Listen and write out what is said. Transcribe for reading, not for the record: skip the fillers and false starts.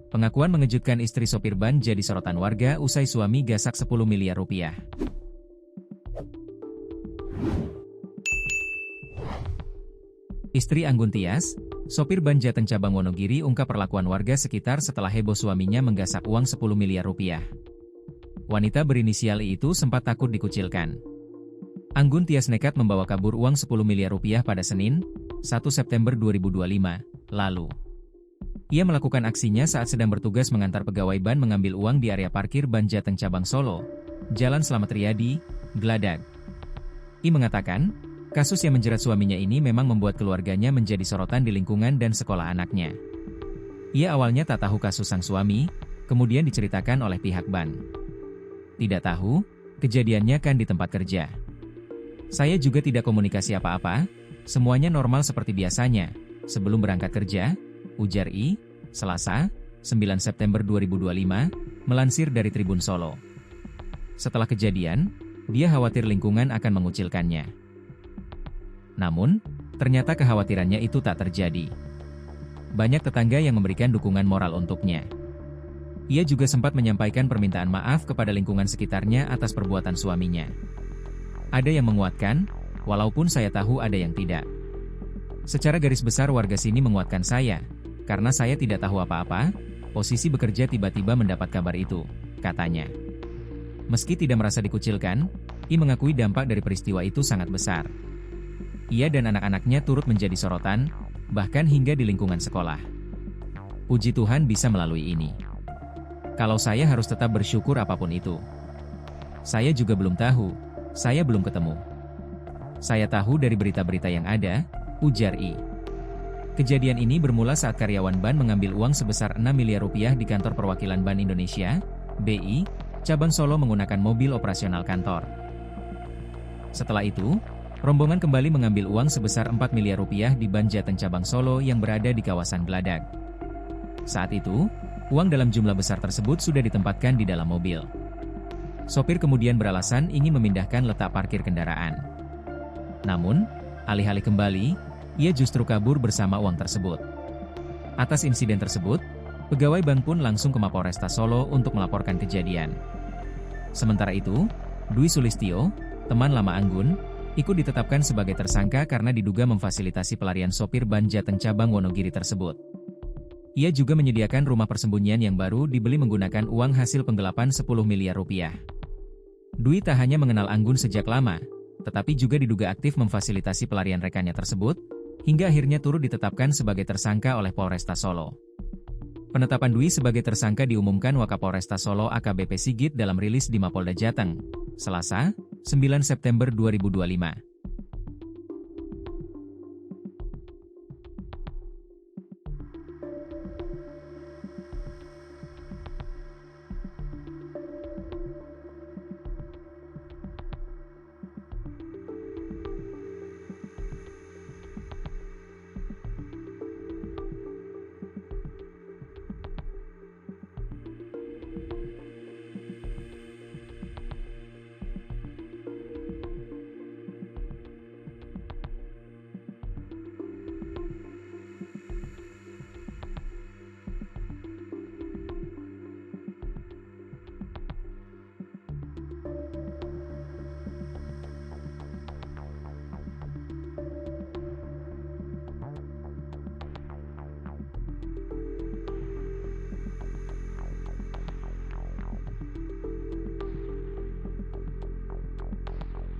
Pengakuan mengejutkan istri sopir ban jadi sorotan warga usai suami gasak 10 miliar rupiah. Istri Anggun Tias, sopir ban Jateng cabang Wonogiri ungkap perlakuan warga sekitar setelah heboh suaminya menggasak uang 10 miliar rupiah. Wanita berinisial I itu sempat takut dikucilkan. Anggun Tias nekat membawa kabur uang 10 miliar rupiah pada Senin, 1 September 2025, lalu. Ia melakukan aksinya saat sedang bertugas mengantar pegawai ban mengambil uang di area parkir ban Jateng cabang Solo, Jalan Slamet Riyadi, Gladak. I mengatakan, kasus yang menjerat suaminya ini memang membuat keluarganya menjadi sorotan di lingkungan dan sekolah anaknya. Ia awalnya tak tahu kasus sang suami, kemudian diceritakan oleh pihak ban. Tidak tahu, kejadiannya kan di tempat kerja. Saya juga tidak komunikasi apa-apa, semuanya normal seperti biasanya, sebelum berangkat kerja, ujar I, Selasa, 9 September 2025, melansir dari Tribun Solo. Setelah kejadian, dia khawatir lingkungan akan mengucilkannya. Namun, ternyata kekhawatirannya itu tak terjadi. Banyak tetangga yang memberikan dukungan moral untuknya. Ia juga sempat menyampaikan permintaan maaf kepada lingkungan sekitarnya atas perbuatan suaminya. Ada yang menguatkan, walaupun saya tahu ada yang tidak. Secara garis besar warga sini menguatkan saya, karena saya tidak tahu apa-apa, posisi bekerja tiba-tiba mendapat kabar itu, katanya. Meski tidak merasa dikucilkan, I mengakui dampak dari peristiwa itu sangat besar. Ia dan anak-anaknya turut menjadi sorotan, bahkan hingga di lingkungan sekolah. Puji Tuhan bisa melalui ini. Kalau saya harus tetap bersyukur apapun itu. Saya juga belum tahu, saya belum ketemu. Saya tahu dari berita-berita yang ada, ujar I. Kejadian ini bermula saat karyawan ban mengambil uang sebesar 6 miliar rupiah di kantor perwakilan Ban Indonesia, BI, cabang Solo menggunakan mobil operasional kantor. Setelah itu, rombongan kembali mengambil uang sebesar 4 miliar rupiah di Ban Jateng cabang Solo yang berada di kawasan Gladak. Saat itu, uang dalam jumlah besar tersebut sudah ditempatkan di dalam mobil. Sopir kemudian beralasan ingin memindahkan letak parkir kendaraan. Namun, alih-alih kembali, ia justru kabur bersama uang tersebut. Atas insiden tersebut, pegawai ban pun langsung ke Mapolresta Solo untuk melaporkan kejadian. Sementara itu, Dwi Sulistyo, teman lama Anggun, ikut ditetapkan sebagai tersangka karena diduga memfasilitasi pelarian sopir ban Jateng cabang Wonogiri tersebut. Ia juga menyediakan rumah persembunyian yang baru dibeli menggunakan uang hasil penggelapan 10 miliar rupiah. Dwi tak hanya mengenal Anggun sejak lama, tetapi juga diduga aktif memfasilitasi pelarian rekannya tersebut, hingga akhirnya turut ditetapkan sebagai tersangka oleh Polresta Solo. Penetapan Dwi sebagai tersangka diumumkan Wakapolresta Solo AKBP Sigit dalam rilis di Mapolda Jateng, Selasa, 9 September 2025.